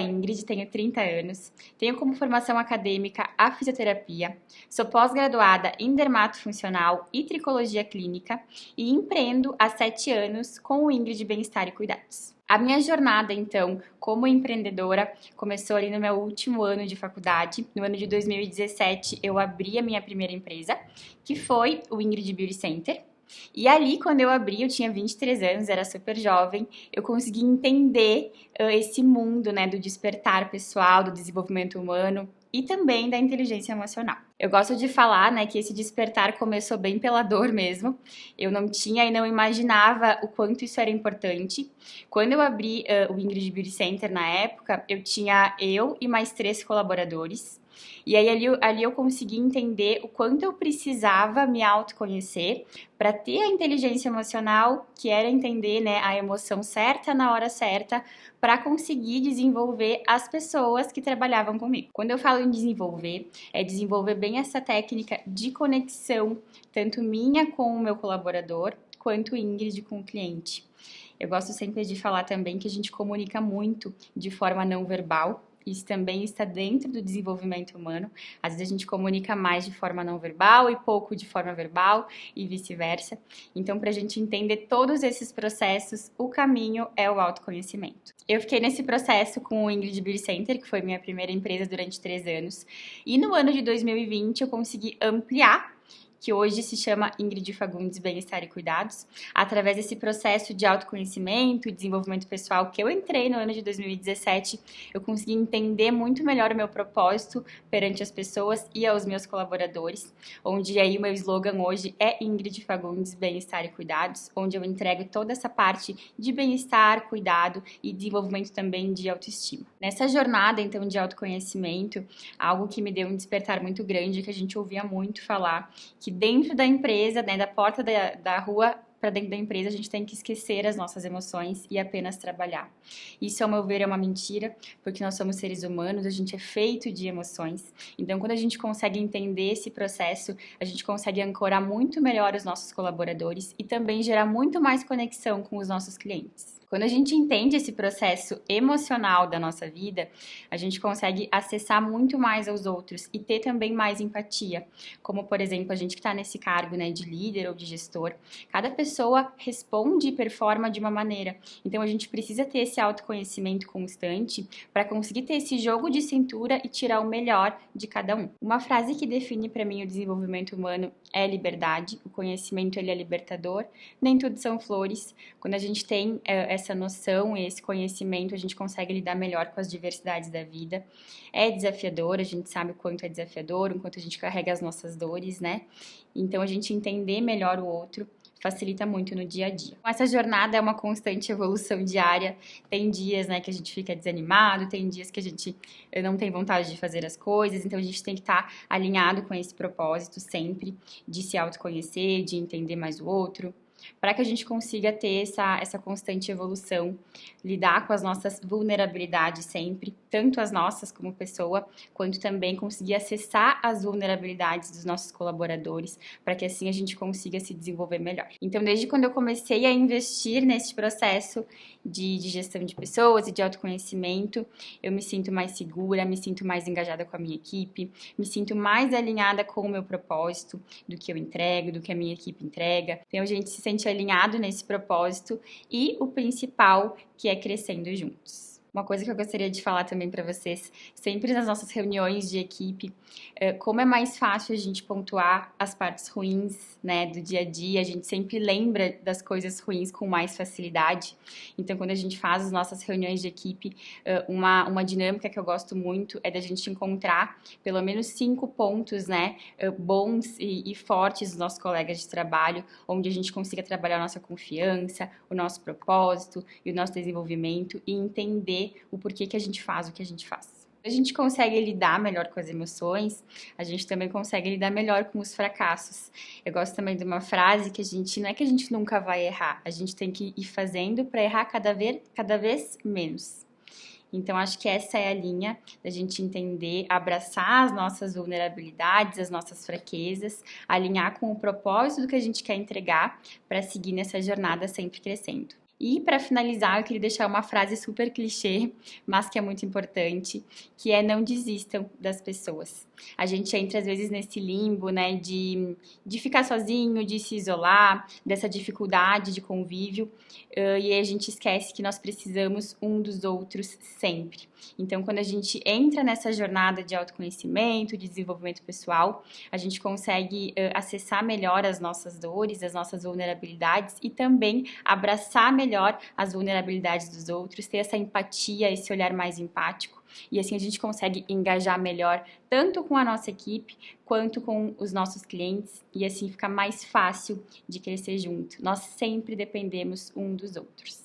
Ingrid, tenho 30 anos, tenho como formação acadêmica a fisioterapia, sou pós-graduada em dermatofuncional e tricologia clínica e empreendo há 7 anos com o Ingrid Bem-Estar e Cuidados. A minha jornada, então, como empreendedora, começou ali no meu último ano de faculdade. No ano de 2017, eu abri a minha primeira empresa, que foi o Ingrid Beauty Center. E ali, quando eu abri, eu tinha 23 anos, era super jovem, eu consegui entender esse mundo, né, do despertar pessoal, do desenvolvimento humano e também da inteligência emocional. Eu gosto de falar, né, que esse despertar começou bem pela dor mesmo. Eu não tinha e não imaginava o quanto isso era importante. Quando eu abri o Ingrid Beauty Center na época, eu tinha eu e mais 3 colaboradores. E aí ali eu consegui entender o quanto eu precisava me autoconhecer para ter a inteligência emocional, que era entender, né, a emoção certa na hora certa, para conseguir desenvolver as pessoas que trabalhavam comigo. Quando eu falo em desenvolver, é desenvolver bem essa técnica de conexão, tanto minha com o meu colaborador, quanto Ingrid com o cliente. Eu gosto sempre de falar também que a gente comunica muito de forma não verbal. Isso também está dentro do desenvolvimento humano. Às vezes a gente comunica mais de forma não verbal e pouco de forma verbal e vice-versa. Então, para a gente entender todos esses processos, o caminho é o autoconhecimento. Eu fiquei nesse processo com o Ingrid Beauty Center, que foi minha primeira empresa durante 3 anos. E no ano de 2020 eu consegui ampliar, que hoje se chama Ingrid Fagundes Bem-Estar e Cuidados, através desse processo de autoconhecimento e desenvolvimento pessoal que eu entrei no ano de 2017, eu consegui entender muito melhor o meu propósito perante as pessoas e aos meus colaboradores, onde aí o meu slogan hoje é Ingrid Fagundes Bem-Estar e Cuidados, onde eu entrego toda essa parte de bem-estar, cuidado e desenvolvimento também de autoestima. Nessa jornada, então, de autoconhecimento, algo que me deu um despertar muito grande, que a gente ouvia muito falar, que dentro da empresa, né, da porta da rua para dentro da empresa, a gente tem que esquecer as nossas emoções e apenas trabalhar. Isso, ao meu ver, é uma mentira, porque nós somos seres humanos, a gente é feito de emoções. Então, quando a gente consegue entender esse processo, a gente consegue ancorar muito melhor os nossos colaboradores e também gerar muito mais conexão com os nossos clientes. Quando a gente entende esse processo emocional da nossa vida, a gente consegue acessar muito mais aos outros e ter também mais empatia. Como, por exemplo, a gente que está nesse cargo, né, de líder ou de gestor, cada pessoa responde e performa de uma maneira. Então, a gente precisa ter esse autoconhecimento constante para conseguir ter esse jogo de cintura e tirar o melhor de cada um. Uma frase que define para mim o desenvolvimento humano é liberdade. O conhecimento, ele é libertador. Nem tudo são flores. Quando a gente tem essa noção e esse conhecimento, a gente consegue lidar melhor com as diversidades da vida. É desafiador, a gente sabe o quanto é desafiador, o quanto a gente carrega as nossas dores, né? Então, a gente entender melhor o outro facilita muito no dia a dia. Essa jornada é uma constante evolução diária. Tem dias, né, que a gente fica desanimado, tem dias que a gente não tem vontade de fazer as coisas, então a gente tem que estar alinhado com esse propósito sempre de se autoconhecer, de entender mais o outro, para que a gente consiga ter essa constante evolução, lidar com as nossas vulnerabilidades sempre, tanto as nossas como pessoa, quanto também conseguir acessar as vulnerabilidades dos nossos colaboradores, para que assim a gente consiga se desenvolver melhor. Então, desde quando eu comecei a investir nesse processo de gestão de pessoas e de autoconhecimento, eu me sinto mais segura, me sinto mais engajada com a minha equipe, me sinto mais alinhada com o meu propósito, do que eu entrego, do que a minha equipe entrega. Então, a gente se sente alinhado nesse propósito e o principal, que é crescendo juntos. Uma coisa que eu gostaria de falar também para vocês, sempre nas nossas reuniões de equipe, como é mais fácil a gente pontuar as partes ruins, né, do dia a dia, a gente sempre lembra das coisas ruins com mais facilidade. Então, quando a gente faz as nossas reuniões de equipe, uma dinâmica que eu gosto muito é da gente encontrar pelo menos 5 pontos, né, bons e fortes dos nossos colegas de trabalho, onde a gente consiga trabalhar a nossa confiança, o nosso propósito e o nosso desenvolvimento e entender o porquê que a gente faz o que a gente faz. A gente consegue lidar melhor com as emoções, a gente também consegue lidar melhor com os fracassos. Eu gosto também de uma frase que não é que a gente nunca vai errar, a gente tem que ir fazendo para errar cada vez menos. Então, acho que essa é a linha da gente entender, abraçar as nossas vulnerabilidades, as nossas fraquezas, alinhar com o propósito do que a gente quer entregar para seguir nessa jornada sempre crescendo. E para finalizar, eu queria deixar uma frase super clichê, mas que é muito importante, que é não desistam das pessoas. A gente entra às vezes nesse limbo, né, de ficar sozinho, de se isolar, dessa dificuldade de convívio, e aí a gente esquece que nós precisamos um dos outros sempre. Então, quando a gente entra nessa jornada de autoconhecimento, de desenvolvimento pessoal, a gente consegue acessar melhor as nossas dores, as nossas vulnerabilidades e também abraçar melhor as vulnerabilidades dos outros, ter essa empatia, esse olhar mais empático. E assim a gente consegue engajar melhor tanto com a nossa equipe quanto com os nossos clientes e assim fica mais fácil de crescer junto. Nós sempre dependemos um dos outros.